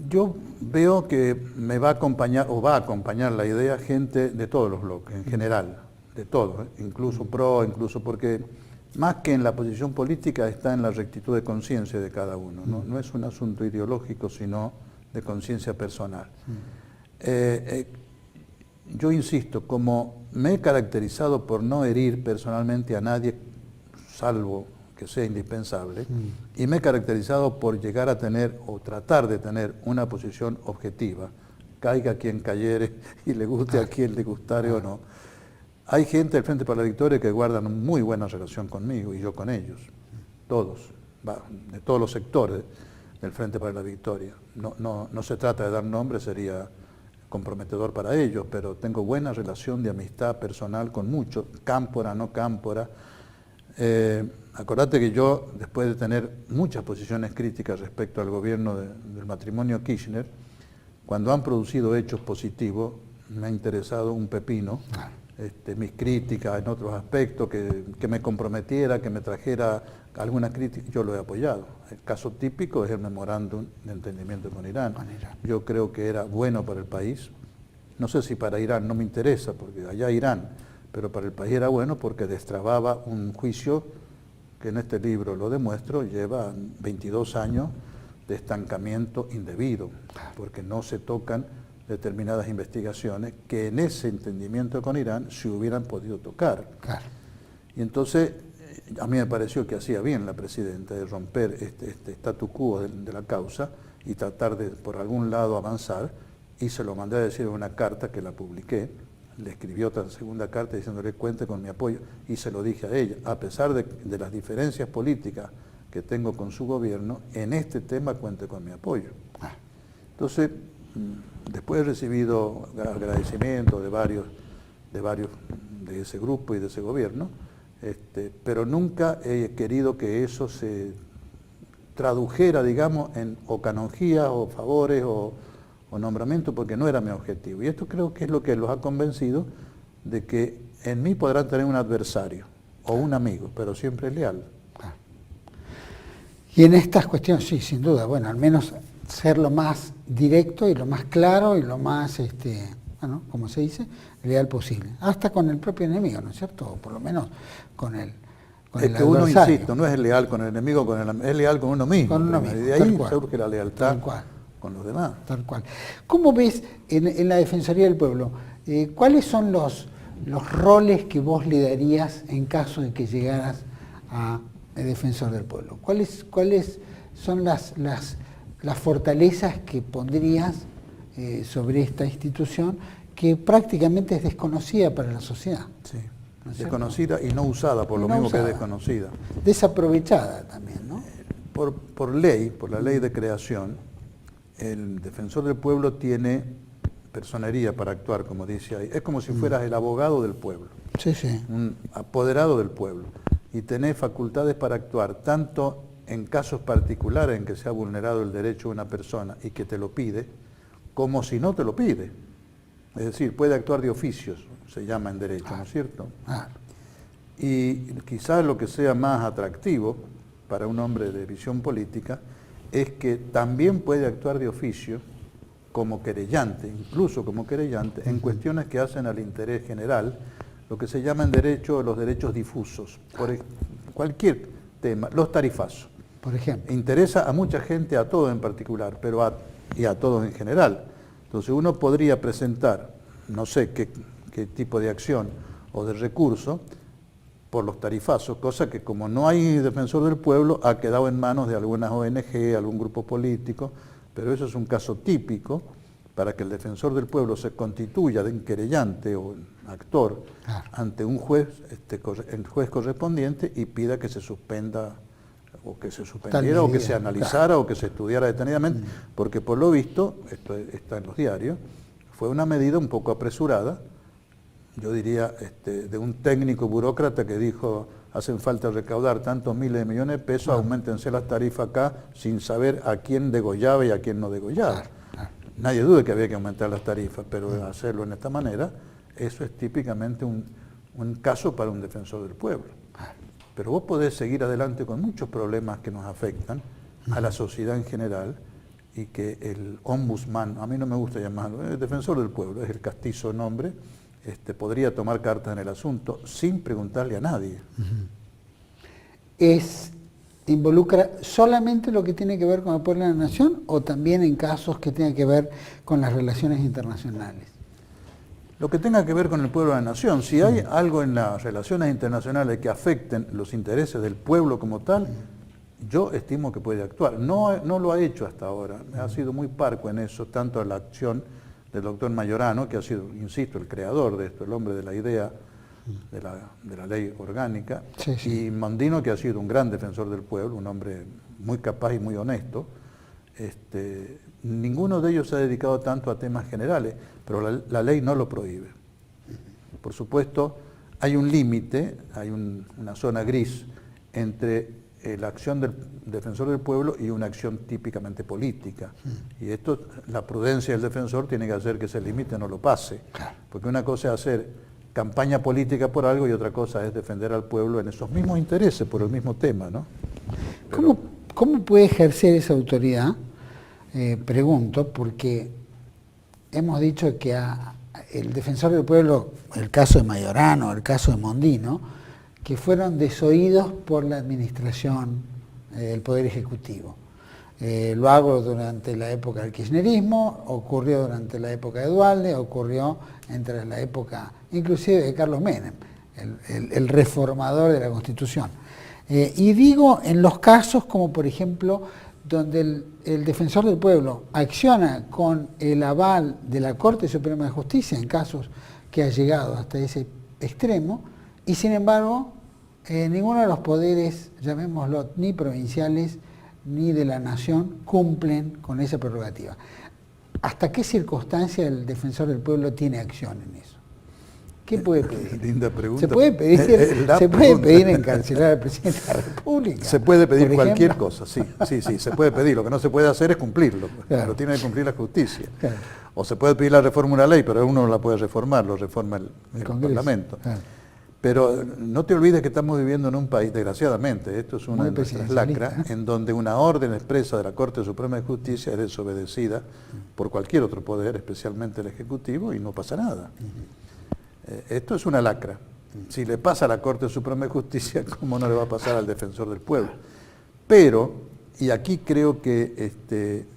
[SPEAKER 2] Yo veo que me va a acompañar, o va a acompañar la idea, gente de todos los bloques, en general, de todos, incluso PRO, incluso porque más que en la posición política está en la rectitud de conciencia de cada uno, ¿no? No es un asunto ideológico, sino de conciencia personal. Yo insisto, como me he caracterizado por no herir personalmente a nadie, salvo que sea indispensable, y me he caracterizado por llegar a tener o tratar de tener una posición objetiva, caiga quien cayere y le guste a quien le gustare o no. Hay gente del Frente para la Victoria que guardan una muy buena relación conmigo y yo con ellos, todos, de todos los sectores del Frente para la Victoria. No se trata de dar nombres, sería comprometedor para ellos, pero tengo buena relación de amistad personal con muchos, cámpora, no cámpora. Acordate que yo, después de tener muchas posiciones críticas respecto al gobierno del matrimonio Kirchner, cuando han producido hechos positivos, me ha interesado un pepino, mis críticas en otros aspectos, que me comprometiera, que me trajera alguna crítica, yo lo he apoyado. El caso típico es el memorándum de entendimiento con Irán. Yo creo que era bueno para el país. No sé si para Irán, no me interesa, porque allá Irán, pero para el país era bueno porque destrababa un juicio que en este libro lo demuestro, lleva 22 años de estancamiento indebido, porque no se tocan determinadas investigaciones que en ese entendimiento con Irán se hubieran podido tocar. Claro. Y entonces, a mí me pareció que hacía bien la presidenta de romper este statu quo de la causa y tratar de, por algún lado, avanzar, y se lo mandé a decir en una carta que la publiqué. Le escribió otra segunda carta diciéndole cuente con mi apoyo, y se lo dije a ella, a pesar de las diferencias políticas que tengo con su gobierno, en este tema cuente con mi apoyo. Entonces, después he recibido agradecimientos de varios de ese grupo y de ese gobierno, pero nunca he querido que eso se tradujera, digamos, en o canonjías o favores o nombramiento, porque no era mi objetivo. Y esto creo que es lo que los ha convencido de que en mí podrán tener un adversario o un amigo, pero siempre leal.
[SPEAKER 1] Y en estas cuestiones, sí, sin duda, bueno, al menos ser lo más directo y lo más claro y lo más, bueno, como se dice, leal posible. Hasta con el propio enemigo, ¿no es cierto? O por lo menos con
[SPEAKER 2] Es que uno, insisto, no es leal con el enemigo, es leal con uno mismo.
[SPEAKER 1] Con uno mismo,
[SPEAKER 2] Y de ahí
[SPEAKER 1] cual.
[SPEAKER 2] surge la lealtad
[SPEAKER 1] Tal cual.
[SPEAKER 2] con los demás.
[SPEAKER 1] Tal cual. ¿Cómo ves en la Defensoría del Pueblo? ¿Cuáles son los roles que vos le darías en caso de que llegaras a Defensor del Pueblo? ¿Cuáles son las fortalezas que pondrías sobre esta institución que prácticamente es desconocida para la sociedad?
[SPEAKER 2] Sí.
[SPEAKER 1] ¿No es
[SPEAKER 2] Desconocida y no usada, por lo
[SPEAKER 1] No
[SPEAKER 2] mismo
[SPEAKER 1] usada.
[SPEAKER 2] que es desconocida.
[SPEAKER 1] Desaprovechada también, ¿no?
[SPEAKER 2] Por ley, por la ley de creación, el defensor del pueblo tiene personería para actuar, como dice ahí. Es como si fueras el abogado del pueblo,
[SPEAKER 1] Sí, sí.
[SPEAKER 2] un apoderado del pueblo, y tenés facultades para actuar tanto en casos particulares en que se ha vulnerado el derecho de una persona y que te lo pide, como si no te lo pide. Es decir, puede actuar de oficios, se llama en derecho, ¿no es cierto? Y quizás lo que sea más atractivo para un hombre de visión política es que también puede actuar de oficio como querellante, incluso como querellante, en cuestiones que hacen al interés general, lo que se llama en derecho los derechos difusos, por cualquier tema, los tarifazos.
[SPEAKER 1] Por ejemplo.
[SPEAKER 2] Interesa a mucha gente, a todos en particular, pero y a todos en general. Entonces uno podría presentar, no sé qué tipo de acción o de recurso, por los tarifazos, cosa que como no hay defensor del pueblo, ha quedado en manos de algunas ONG, algún grupo político, pero eso es un caso típico para que el defensor del pueblo se constituya de un querellante o un actor ante un juez, el juez correspondiente, y pida que se suspenda, o que se suspendiera, o que se analizara, o que se estudiara detenidamente, porque por lo visto, esto está en los diarios, fue una medida un poco apresurada, yo diría, de un técnico burócrata que dijo, hacen falta recaudar tantos miles de millones de pesos, auméntense las tarifas acá, sin saber a quién degollaba y a quién no degollaba. Nadie duda que había que aumentar las tarifas, pero hacerlo en esta manera, eso es típicamente un caso para un defensor del pueblo. Pero vos podés seguir adelante con muchos problemas que nos afectan a la sociedad en general, y que el ombudsman, a mí no me gusta llamarlo, el defensor del pueblo, es el castizo nombre, podría tomar cartas en el asunto sin preguntarle a nadie.
[SPEAKER 1] ¿Involucra solamente lo que tiene que ver con el pueblo de la nación o también en casos que tengan que ver con las relaciones internacionales?
[SPEAKER 2] Lo que tenga que ver con el pueblo de la nación, si hay algo en las relaciones internacionales que afecten los intereses del pueblo como tal, yo estimo que puede actuar. No lo ha hecho hasta ahora, ha sido muy parco en eso, tanto la acción del doctor Mayorano, que ha sido, insisto, el creador de esto, el hombre de la idea de la ley orgánica, y Mondino, que ha sido un gran defensor del pueblo, un hombre muy capaz y muy honesto. Ninguno de ellos se ha dedicado tanto a temas generales, pero la ley no lo prohíbe. Por supuesto, hay un límite, hay una zona gris entre la acción del defensor del pueblo y una acción típicamente política. Y esto, la prudencia del defensor tiene que hacer que ese límite no lo pase. Porque una cosa es hacer campaña política por algo y otra cosa es defender al pueblo en esos mismos intereses, por el mismo tema, ¿no? Pero,
[SPEAKER 1] ¿Cómo puede ejercer esa autoridad? Pregunto, porque hemos dicho que el defensor del pueblo, el caso de Mayorano, el caso de Mondino, que fueron desoídos por la administración del Poder Ejecutivo. Lo hago durante la época del kirchnerismo, ocurrió durante la época de Duhalde, ocurrió entre la época inclusive de Carlos Menem, el reformador de la Constitución. Y digo en los casos como por ejemplo donde el defensor del pueblo acciona con el aval de la Corte Suprema de Justicia en casos que ha llegado hasta ese extremo, y sin embargo ninguno de los poderes, llamémoslo, ni provinciales ni de la nación, cumplen con esa prerrogativa. ¿Hasta qué circunstancia el defensor del pueblo tiene acción en eso? ¿Qué puede pedir?
[SPEAKER 2] Linda pregunta.
[SPEAKER 1] ¿Se puede pedir encarcelar al presidente de la República?
[SPEAKER 2] Se puede pedir cualquier cosa, sí, se puede pedir. Lo que no se puede hacer es cumplirlo.
[SPEAKER 1] Claro.
[SPEAKER 2] Lo tiene que cumplir la justicia.
[SPEAKER 1] Claro.
[SPEAKER 2] O se puede pedir la reforma de una ley, pero uno no la puede reformar, lo reforma el Parlamento.
[SPEAKER 1] Claro.
[SPEAKER 2] Pero no te olvides que estamos viviendo en un país, desgraciadamente, esto es una de nuestras lacras, en donde una orden expresa de la Corte Suprema de Justicia es desobedecida por cualquier otro poder, especialmente el Ejecutivo, y no pasa nada. Esto es una lacra. Si le pasa a la Corte Suprema de Justicia, ¿cómo no le va a pasar al defensor del pueblo? Pero, y aquí creo que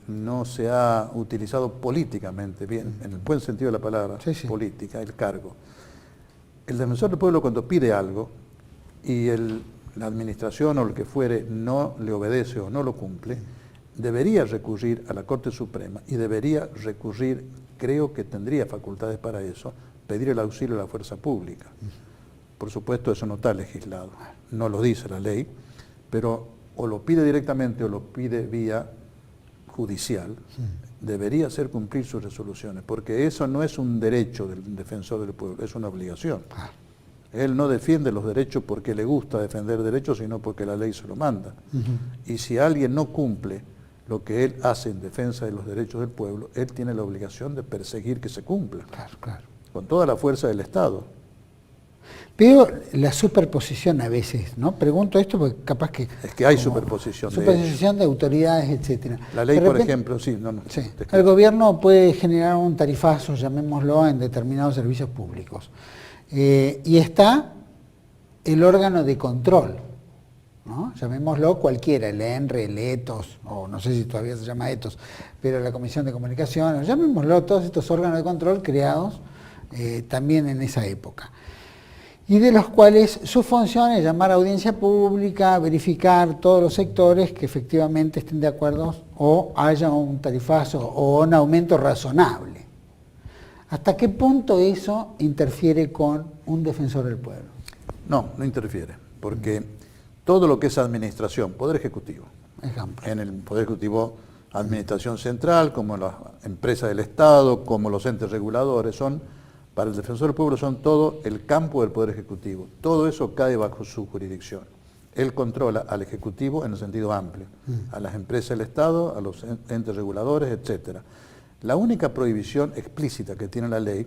[SPEAKER 2] no se ha utilizado políticamente bien, en el buen sentido de la palabra, política, el cargo. El defensor del pueblo, cuando pide algo y la administración o lo que fuere no le obedece o no lo cumple, debería recurrir a la Corte Suprema y debería recurrir, creo que tendría facultades para eso, pedir el auxilio de la fuerza pública. Por supuesto, eso no está legislado, no lo dice la ley, pero o lo pide directamente o lo pide vía judicial, debería hacer cumplir sus resoluciones, porque eso no es un derecho del defensor del pueblo, es una obligación. Él no defiende los derechos porque le gusta defender derechos, sino porque la ley se lo manda. Y si alguien no cumple lo que él hace en defensa de los derechos del pueblo, él tiene la obligación de perseguir que se cumpla, con toda la fuerza del Estado.
[SPEAKER 1] Veo la superposición a veces, ¿no? Pregunto esto porque capaz que...
[SPEAKER 2] Es que hay superposición.
[SPEAKER 1] Superposición de autoridades, etcétera.
[SPEAKER 2] La ley,
[SPEAKER 1] por
[SPEAKER 2] ejemplo, sí.
[SPEAKER 1] El gobierno puede generar un tarifazo, llamémoslo, en determinados servicios públicos. Y está el órgano de control, ¿no? Llamémoslo cualquiera, el ENRE, el ETOS, o no sé si todavía se llama ETOS, pero la Comisión de Comunicaciones, llamémoslo todos estos órganos de control creados también en esa época. Y de los cuales su función es llamar a audiencia pública, verificar todos los sectores que efectivamente estén de acuerdo o haya un tarifazo o un aumento razonable. ¿Hasta qué punto eso interfiere con un defensor del pueblo?
[SPEAKER 2] No, no interfiere, porque todo lo que es administración, Poder Ejecutivo,
[SPEAKER 1] ejemplo,
[SPEAKER 2] en el Poder Ejecutivo, administración central, como las empresas del Estado, como los entes reguladores, para el defensor del pueblo son todo el campo del Poder Ejecutivo. Todo eso cae bajo su jurisdicción. Él controla al Ejecutivo en el sentido amplio, a las empresas del Estado, a los entes reguladores, etc. La única prohibición explícita que tiene la ley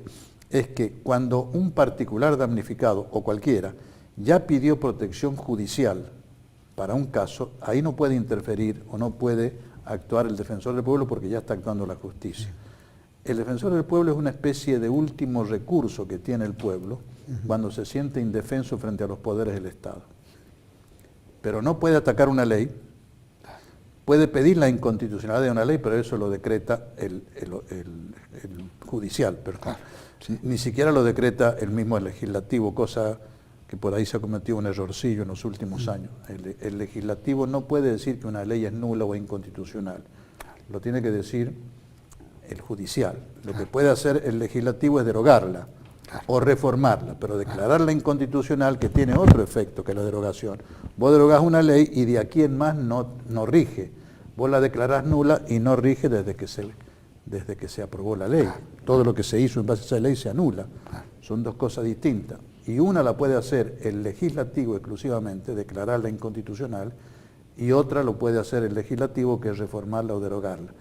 [SPEAKER 2] es que cuando un particular damnificado, o cualquiera, ya pidió protección judicial para un caso, ahí no puede interferir o no puede actuar el defensor del pueblo porque ya está actuando la justicia. El defensor del pueblo es una especie de último recurso que tiene el pueblo cuando se siente indefenso frente a los poderes del Estado. Pero no puede atacar una ley, puede pedir la inconstitucionalidad de una ley, pero eso lo decreta el judicial, perdón. Ni siquiera lo decreta el mismo legislativo, cosa que por ahí se ha cometido un errorcillo en los últimos años. El legislativo no puede decir que una ley es nula o inconstitucional, lo tiene que decir el judicial. Lo que puede hacer el legislativo es derogarla o reformarla, pero declararla inconstitucional, que tiene otro efecto que la derogación. Vos derogás una ley y de aquí en más no rige. Vos la declarás nula y no rige desde que se aprobó la ley. Todo lo que se hizo en base a esa ley se anula. Son dos cosas distintas. Y una la puede hacer el legislativo exclusivamente, declararla inconstitucional, y otra lo puede hacer el legislativo, que es reformarla o derogarla.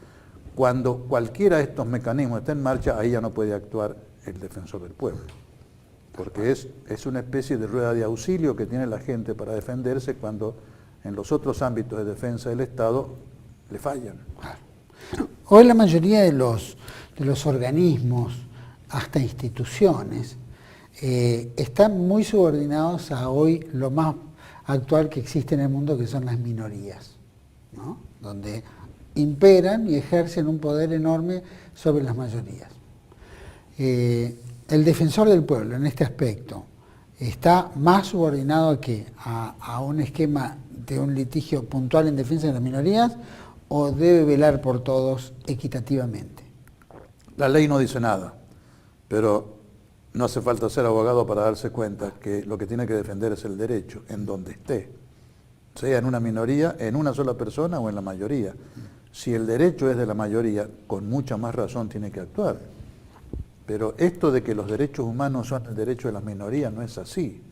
[SPEAKER 2] Cuando cualquiera de estos mecanismos está en marcha, ahí ya no puede actuar el defensor del pueblo, porque es una especie de rueda de auxilio que tiene la gente para defenderse cuando en los otros ámbitos de defensa del Estado le fallan.
[SPEAKER 1] Hoy la mayoría de los organismos, hasta instituciones, están muy subordinados a hoy lo más actual que existe en el mundo, que son las minorías, ¿no? Donde imperan y ejercen un poder enorme sobre las mayorías. El defensor del pueblo en este aspecto está más subordinado a un esquema de un litigio puntual en defensa de las minorías, o debe velar por todos equitativamente.
[SPEAKER 2] La ley no dice nada, pero no hace falta ser abogado para darse cuenta que lo que tiene que defender es el derecho, en donde esté, sea en una minoría, en una sola persona o en la mayoría. Si el derecho es de la mayoría, con mucha más razón tiene que actuar. Pero esto de que los derechos humanos son el derecho de las minorías no es así.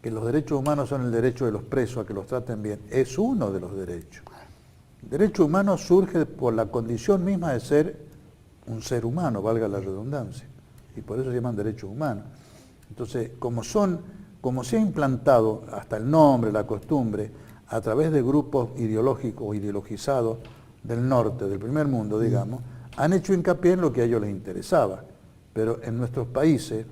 [SPEAKER 2] Que los derechos humanos son el derecho de los presos a que los traten bien, es uno de los derechos. El derecho humano surge por la condición misma de ser un ser humano, valga la redundancia, y por eso se llaman derechos humanos. Entonces, como se ha implantado hasta el nombre, la costumbre, a través de grupos ideológicos o ideologizados del norte, del primer mundo, digamos, han hecho hincapié en lo que a ellos les interesaba. Pero en nuestros países,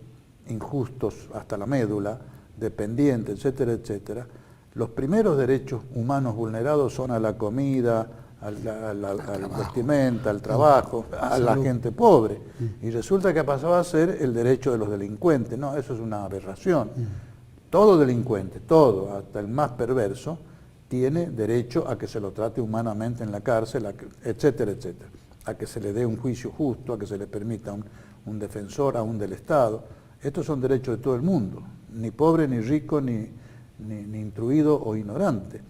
[SPEAKER 2] injustos hasta la médula, dependientes, etcétera, etcétera, los primeros derechos humanos vulnerados son a la comida, a la vestimenta, al trabajo, a la gente pobre. Y resulta que ha pasado a ser el derecho de los delincuentes. No, eso es una aberración. Todo delincuente, todo, hasta el más perverso, tiene derecho a que se lo trate humanamente en la cárcel, etcétera, etcétera. A que se le dé un juicio justo, a que se le permita un defensor, aún del Estado. Estos son derechos de todo el mundo, ni pobre, ni rico, ni instruido o ignorante.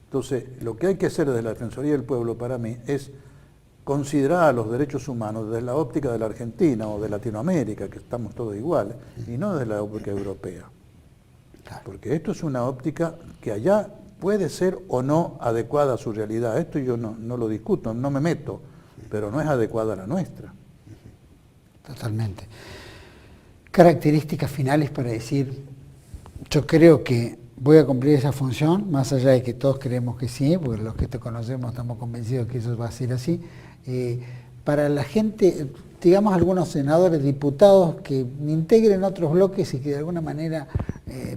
[SPEAKER 2] Entonces, lo que hay que hacer desde la Defensoría del Pueblo para mí es considerar los derechos humanos desde la óptica de la Argentina o de Latinoamérica, que estamos todos iguales, y no desde la óptica europea. Porque esto es una óptica que allá puede ser o no adecuada a su realidad. Esto yo no lo discuto, no me meto, pero no es adecuada a la nuestra.
[SPEAKER 1] Totalmente. Características finales para decir, yo creo que voy a cumplir esa función, más allá de que todos creemos que sí, porque los que te conocemos estamos convencidos que eso va a ser así. Para la gente, digamos algunos senadores, diputados que integren otros bloques y que de alguna manera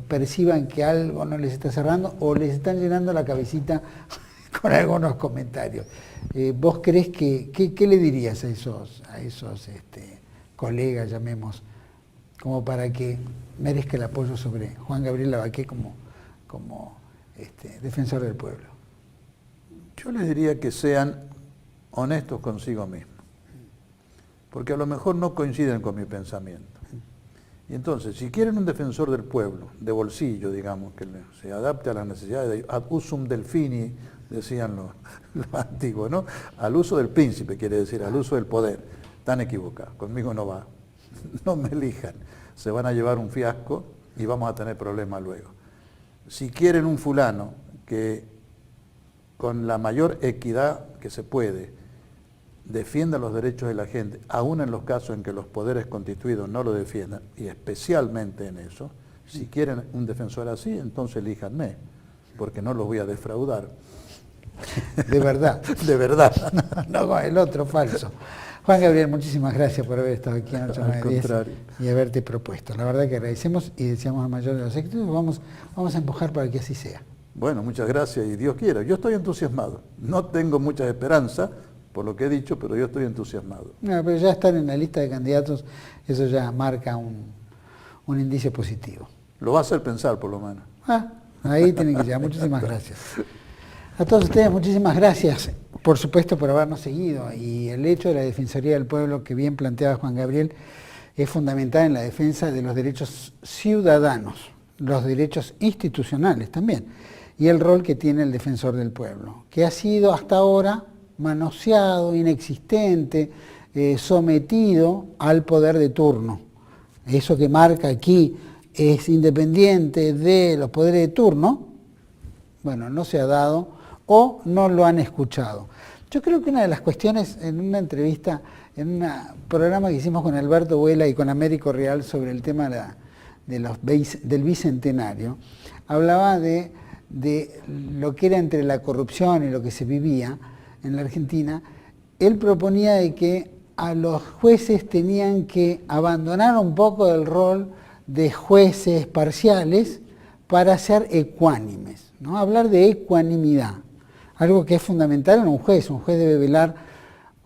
[SPEAKER 1] perciban que algo no les está cerrando o les están llenando la cabecita con algunos comentarios. ¿Vos crees qué le dirías a esos colegas, llamemos, como para que merezca el apoyo sobre Juan Gabriel Lavaqué como defensor del pueblo?
[SPEAKER 2] Yo les diría que sean honestos consigo mismos, porque a lo mejor no coinciden con mi pensamiento. Y entonces, si quieren un defensor del pueblo, de bolsillo, digamos, que se adapte a las necesidades, ad usum delfini, decían los antiguos, ¿no? Al uso del príncipe, quiere decir, al uso del poder. Están equivocados, conmigo no va, no me elijan, se van a llevar un fiasco y vamos a tener problemas luego. Si quieren un fulano que con la mayor equidad que se puede defienda los derechos de la gente, aún en los casos en que los poderes constituidos no lo defiendan, y especialmente en eso, si quieren un defensor así, entonces elíjanme, porque no los voy a defraudar.
[SPEAKER 1] De verdad.
[SPEAKER 2] De verdad.
[SPEAKER 1] No con el otro falso. Juan Gabriel, muchísimas gracias por haber estado aquí en 8-9-10 y haberte propuesto. La verdad que agradecemos y deseamos el mayor de los éxitos. Vamos a empujar para que así sea.
[SPEAKER 2] Bueno, muchas gracias y Dios quiera. Yo estoy entusiasmado. No tengo mucha esperanza por lo que he dicho, pero yo estoy entusiasmado.
[SPEAKER 1] No, pero ya estar en la lista de candidatos, eso ya marca un indicio positivo.
[SPEAKER 2] Lo va a hacer pensar, por lo menos.
[SPEAKER 1] Ahí tienen que llegar. Muchísimas gracias. A todos ustedes, muchísimas gracias, por supuesto, por habernos seguido. Y el hecho de la Defensoría del Pueblo, que bien planteaba Juan Gabriel, es fundamental en la defensa de los derechos ciudadanos, los derechos institucionales también, y el rol que tiene el Defensor del Pueblo, que ha sido hasta ahora manoseado, inexistente, sometido al poder de turno. Eso que marca aquí es independiente de los poderes de turno, bueno, no se ha dado o no lo han escuchado. Yo creo que una de las cuestiones, en una entrevista, en un programa que hicimos con Alberto Vuela y con Américo Real sobre el tema del bicentenario, hablaba de lo que era entre la corrupción y lo que se vivía en la Argentina. Él proponía de que a los jueces tenían que abandonar un poco el rol de jueces parciales para ser ecuánimes, ¿no? Hablar de ecuanimidad, algo que es fundamental en un juez. Un juez debe velar,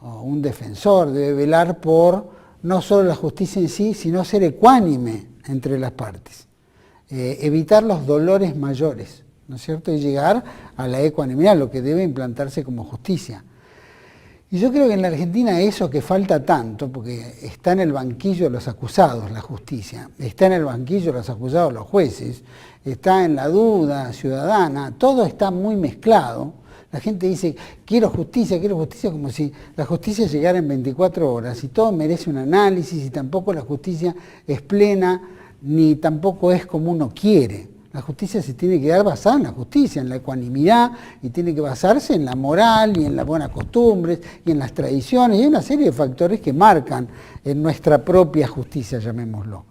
[SPEAKER 1] o un defensor debe velar por no solo la justicia en sí, sino ser ecuánime entre las partes, evitar los dolores mayores, ¿no es cierto? Y llegar a la ecuanimidad, lo que debe implantarse como justicia. Y yo creo que en la Argentina eso que falta tanto, porque está en el banquillo de los acusados la justicia, está en el banquillo de los acusados los jueces, está en la duda ciudadana, todo está muy mezclado. La gente dice, quiero justicia, como si la justicia llegara en 24 horas, y todo merece un análisis, y tampoco la justicia es plena, ni tampoco es como uno quiere. La justicia se tiene que dar basada en la justicia, en la ecuanimidad, y tiene que basarse en la moral y en las buenas costumbres y en las tradiciones, y hay una serie de factores que marcan en nuestra propia justicia, llamémoslo.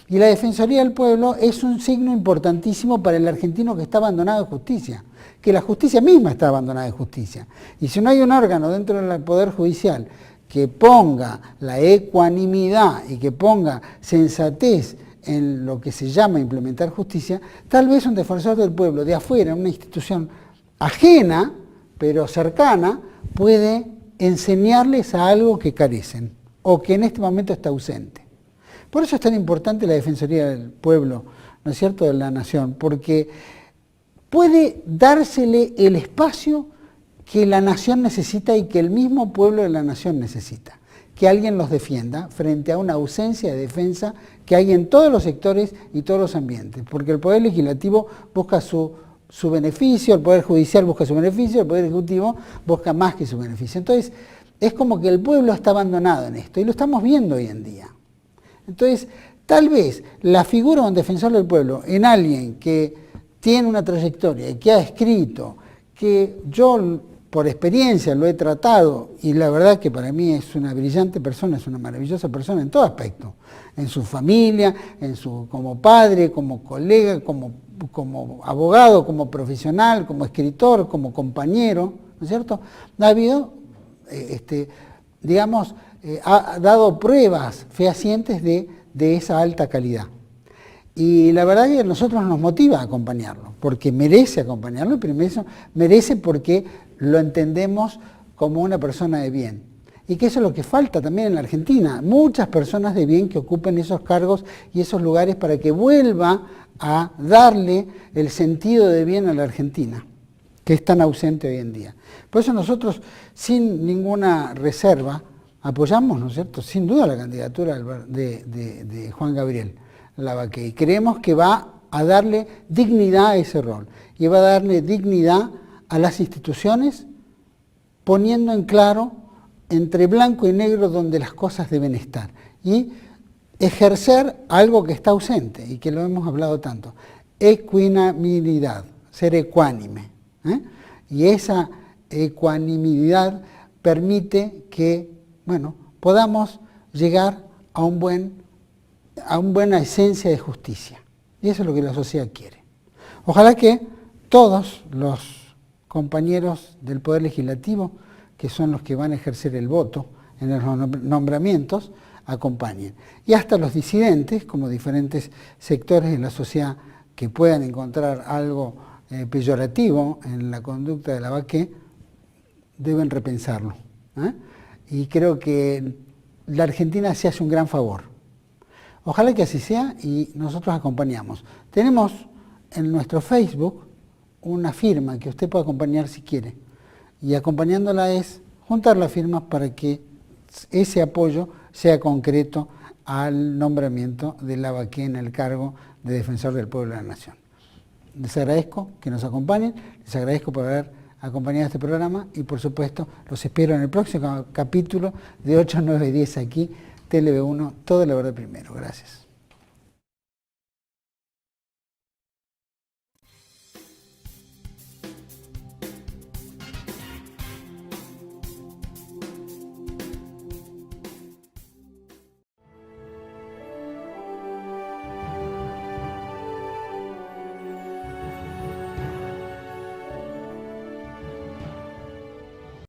[SPEAKER 1] Y la Defensoría del Pueblo es un signo importantísimo para el argentino que está abandonado de justicia, que la justicia misma está abandonada de justicia. Y si no hay un órgano dentro del Poder Judicial que ponga la ecuanimidad y que ponga sensatez en lo que se llama implementar justicia, tal vez un defensor del pueblo de afuera, una institución ajena, pero cercana, puede enseñarles a algo que carecen o que en este momento está ausente. Por eso es tan importante la Defensoría del Pueblo, ¿no es cierto?, de la Nación, porque puede dársele el espacio que la Nación necesita y que el mismo pueblo de la Nación necesita. Que alguien los defienda frente a una ausencia de defensa que hay en todos los sectores y todos los ambientes. Porque el Poder Legislativo busca su beneficio, el Poder Judicial busca su beneficio, el Poder Ejecutivo busca más que su beneficio. Entonces, es como que el pueblo está abandonado en esto y lo estamos viendo hoy en día. Entonces, tal vez la figura de un defensor del pueblo en alguien que tiene una trayectoria y que ha escrito, que yo por experiencia lo he tratado y la verdad que para mí es una brillante persona, es una maravillosa persona en todo aspecto, en su familia, como padre, como colega, como abogado, como profesional, como escritor, como compañero, ¿no es cierto? Ha habido, ha dado pruebas fehacientes de esa alta calidad. Y la verdad que a nosotros nos motiva a acompañarlo, porque merece acompañarlo, y primero merece porque lo entendemos como una persona de bien. Y que eso es lo que falta también en la Argentina, muchas personas de bien que ocupen esos cargos y esos lugares para que vuelva a darle el sentido de bien a la Argentina, que es tan ausente hoy en día. Por eso nosotros, sin ninguna reserva, apoyamos, ¿no es cierto?, sin duda la candidatura de Juan Gabriel Lavaqui, y creemos que va a darle dignidad a ese rol, y va a darle dignidad a las instituciones, poniendo en claro entre blanco y negro donde las cosas deben estar, y ejercer algo que está ausente, y que lo hemos hablado tanto, equanimidad, ser ecuánime, y esa ecuanimidad permite que, podamos llegar a una buena esencia de justicia. Y eso es lo que la sociedad quiere. Ojalá que todos los compañeros del Poder Legislativo, que son los que van a ejercer el voto en los nombramientos, acompañen. Y hasta los disidentes, como diferentes sectores de la sociedad que puedan encontrar algo peyorativo en la conducta de Lavaqui, deben repensarlo. Y creo que la Argentina se hace un gran favor. Ojalá que así sea y nosotros acompañamos. Tenemos en nuestro Facebook una firma que usted puede acompañar si quiere. Y acompañándola es juntar las firmas para que ese apoyo sea concreto al nombramiento de Lavaqui en el cargo de Defensor del Pueblo de la Nación. Les agradezco que nos acompañen, les agradezco por haber acompañado este programa y por supuesto los espero en el próximo capítulo de 8, 9 y 10 aquí, TLV1, Toda la Verdad Primero. Gracias.